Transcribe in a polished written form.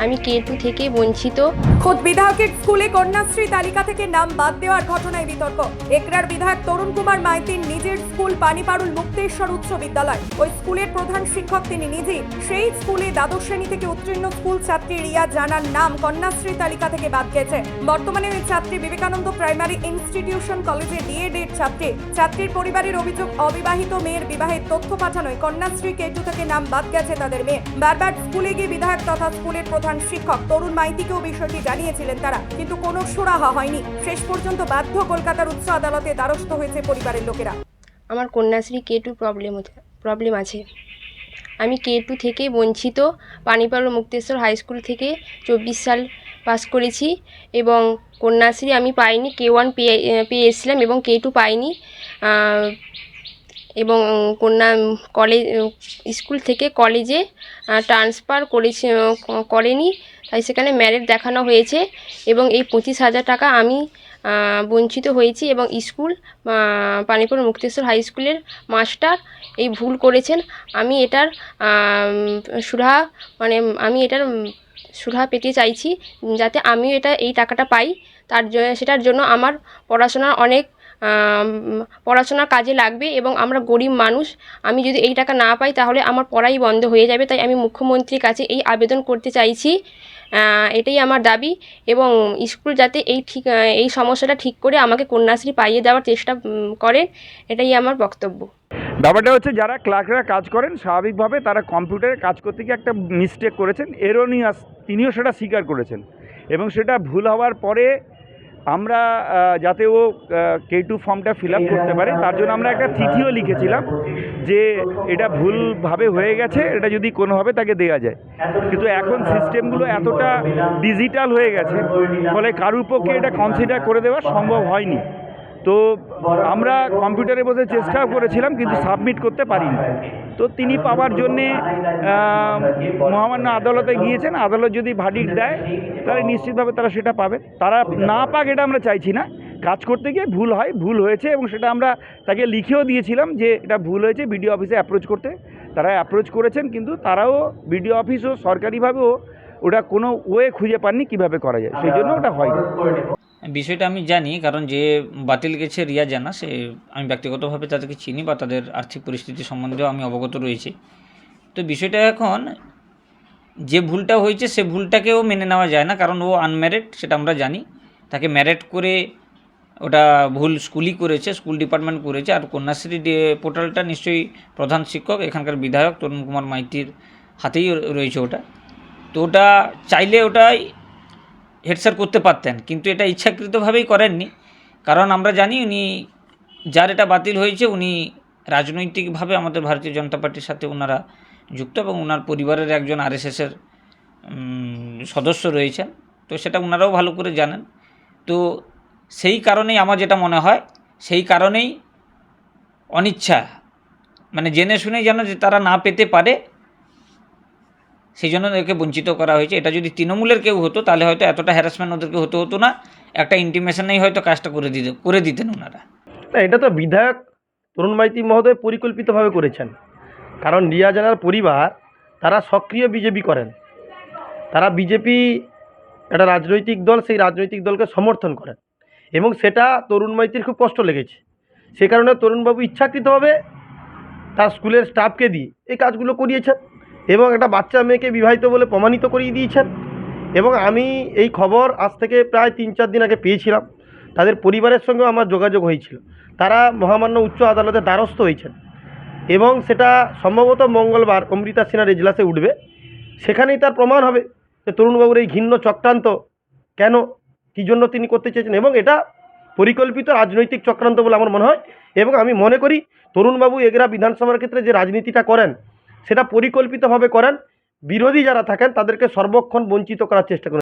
আমি K2 থেকে বঞ্চিত। খোদ বিধায়কের স্কুলে কন্যাশ্রী তালিকা থেকে নাম বাদ দেওয়ার ঘটনায় বিতর্ক। একরার বিধায়ক তরুণ কুমার মাইতির নিজের স্কুল পানিপাড়ুল মুক্তেশ্বর উচ্চ বিদ্যালয়। ওই স্কুলের প্রধান শিক্ষক তিনি নিজেই। সেই স্কুলে দ্বাদশ শ্রেণী থেকে উত্তীর্ণ স্কুল ছাত্রী রিয়া জানার নাম কন্যাশ্রী তালিকা থেকে বাদ গেছে। বর্তমানে ওই ছাত্রী বিবেকানন্দ প্রাইমারি ইনস্টিটিউশন কলেজে D.Ed এর ছাত্রী। ছাত্রীর পরিবারের অভিযোগ, অবিবাহিত মেয়ের বিবাহের তথ্য পাঠানোয় কন্যাশ্রী K2 থেকে নাম বাদ গেছে তাদের মেয়ে। বারবার স্কুলে গিয়ে বিধায়ক তথা স্কুলের প্রধান শিক্ষক তরুণ মাইতিকেও বিষয়টি জানিয়েছিলেন তারা, কিন্তু কোনো সুরাহা হয়নি। শেষ পর্যন্ত বাধ্য কলকাতার উচ্চ আদালতে দ্বারস্থ হয়েছে পরিবারের লোকেরা। আমার কন্যাশ্রী K2 প্রবলেম আছে। আমি K2 থেকে বঞ্চিত। পানিপাড়ুল মুক্তেশ্বর হাই স্কুল থেকে 24 সাল পাস করেছি এবং কন্যাশ্রী আমি পাইনি। K1 পেয়ে এসেছিলাম এবং K2 পাইনি। এবং কলেজ স্কুল থেকে কলেজে ট্রান্সফার করেনি, তাই সেখানে ম্যারিট দেখানো হয়েছে এবং এই 25,000 টাকা আমি বঞ্চিত হয়েছি। এবং স্কুল পানিপাড়ুল মুক্তেশ্বর হাই স্কুলের মাস্টার এই ভুল করেছেন। আমি এটার সুরাহা পেতে চাইছি, যাতে আমিও এই টাকাটা পাই। সেটার জন্য আমার পড়াশোনার কাজে লাগবে এবং আমরা গরিব মানুষ। আমি যদি এই টাকা না পাই তাহলে আমার পড়াই বন্ধ হয়ে যাবে। তাই আমি মুখ্যমন্ত্রীর কাছে এই আবেদন করতে চাইছি। এটাই আমার দাবি এবং স্কুল যাতে এই সমস্যাটা ঠিক করে আমাকে কন্যাশ্রী পাইয়ে দেওয়ার চেষ্টা করেন, এটাই আমার বক্তব্য। ব্যাপারটা হচ্ছে, যারা ক্লার্করা কাজ করেন স্বাভাবিকভাবে তারা কম্পিউটারে কাজ করতে গিয়ে একটা মিস্টেক করেছেন, এরোনিয়াস, তিনিও সেটা স্বীকার করেছেন এবং সেটা ভুল হওয়ার পরে আমরা যাতে ও K2 ফর্মটা ফিল আপ করতে পারে তার জন্য আমরা একটা চিঠিও লিখেছিলাম যে এটা ভুলভাবে হয়ে গেছে, এটা যদি কোনোভাবে তাকে দেওয়া যায়। কিন্তু এখন সিস্টেমগুলো এতটা ডিজিটাল হয়ে গেছে, ফলে কারুর পক্ষে এটা কনসিডার করে দেওয়া সম্ভব হয়নি। তো আমরা কম্পিউটারে বসে চেষ্টাও করেছিলাম কিন্তু সাবমিট করতে পারিনি। তো তিনি পাওয়ার জন্যে মহামান্য আদালতে গিয়েছেন। আদালত যদি ভার্ডিক্ট দেয় তাহলে নিশ্চিতভাবে তারা সেটা পাবে। তারা না পাক এটা আমরা চাইছি না। কাজ করতে গিয়ে ভুল হয়েছে এবং সেটা আমরা তাকে লিখেও দিয়েছিলাম যে এটা ভুল হয়েছে, বিডিও অফিসে অ্যাপ্রোচ করতে। তারা অ্যাপ্রোচ করেছেন কিন্তু তারাও বিডিও অফিসও সরকারিভাবেও ওটা কোনো ওয়ে খুঁজে পাননি কীভাবে করা যায়, সেই জন্য ওটা হয়নি। বিষয়টা আমি জানি, কারণ যে বাতিল গেছে রিয়া জানা, সে আমি ব্যক্তিগতভাবে তাদেরকে চিনি বা তাদের আর্থিক পরিস্থিতি সম্বন্ধেও আমি অবগত রয়েছি। তো বিষয়টা এখন যে ভুলটা হয়েছে সে ভুলটাকেও মেনে নেওয়া যায় না, কারণ ও আনম্যারিড, সেটা আমরা জানি। তাকে ম্যারিড করে ওটা ভুল স্কুলই করেছে, স্কুল ডিপার্টমেন্ট করেছে। আর কন্যাশ্রী পোর্টালটা নিশ্চয়ই প্রধান শিক্ষক এখানকার বিধায়ক তরুণ কুমার মাইতির হাতেই রয়েছে ওটা। তো ওটা চাইলে ওটাই হেড স্যার করতে পারতেন, কিন্তু এটা ইচ্ছাকৃতভাবেই করেননি। কারণ আমরা জানি উনি, যার এটা বাতিল হয়েছে, উনি রাজনৈতিকভাবে আমাদের ভারতীয় জনতা পার্টির সাথে ওনারা যুক্ত এবং ওনার পরিবারের একজন RSSের সদস্য রয়েছেন। তো সেটা ওনারাও ভালো করে জানেন। তো সেই কারণেই আমার যেটা মনে হয়, সেই কারণেই অনিচ্ছা, মানে জেনে শুনেই যেন যে তারা না পেতে পারে, সেই জন্য ওদেরকে বঞ্চিত করা হয়েছে। এটা যদি তৃণমূলের কেউ হতো তাহলে হয়তো এতটা হ্যারাসমেন্ট ওদেরকে হতো না। একটা ইন্টিমেশনেই হয়তো কাজটা করে দিতেন ওনারা। এটা তো বিধায়ক তরুণ মাইতি মহোদয় পরিকল্পিতভাবে করেছেন। কারণ রিয়া জানার পরিবার তারা সক্রিয় বিজেপি করেন, তারা বিজেপি একটা রাজনৈতিক দল, সেই রাজনৈতিক দলকে সমর্থন করেন এবং সেটা তরুণ মাইতির খুব কষ্ট লেগেছে। সে কারণে তরুণবাবু ইচ্ছাকৃতভাবে তার স্কুলের স্টাফকে দিয়ে এই কাজগুলো করিয়েছেন এবং একটা বাচ্চা মেয়েকে বিবাহিত বলে প্রমাণিত করিয়ে দিয়েছেন। এবং আমি এই খবর আজ থেকে প্রায় 3-4 দিন আগে পেয়েছিলাম। তাদের পরিবারের সঙ্গেও আমার যোগাযোগ হয়েছিল। তারা মহামান্য উচ্চ আদালতের দ্বারস্থ হয়েছেন এবং সেটা সম্ভবত মঙ্গলবার অমৃতা সিনহার এজলাসে উঠবে। সেখানেই তার প্রমাণ হবে যে তরুণবাবুর এই ঘৃণ্য চক্রান্ত কেন, কী জন্য তিনি করতে চেয়েছেন। এবং এটা পরিকল্পিত রাজনৈতিক চক্রান্ত বলে আমার মনে হয়। এবং আমি মনে করি তরুণবাবু এগরা বিধানসভার ক্ষেত্রে যে রাজনীতিটা করেন সেটা পরিকল্পিতভাবে করেন। বিরোধী যারা থাকেন তাদেরকে সর্বক্ষণ বঞ্চিত করার চেষ্টা করেন।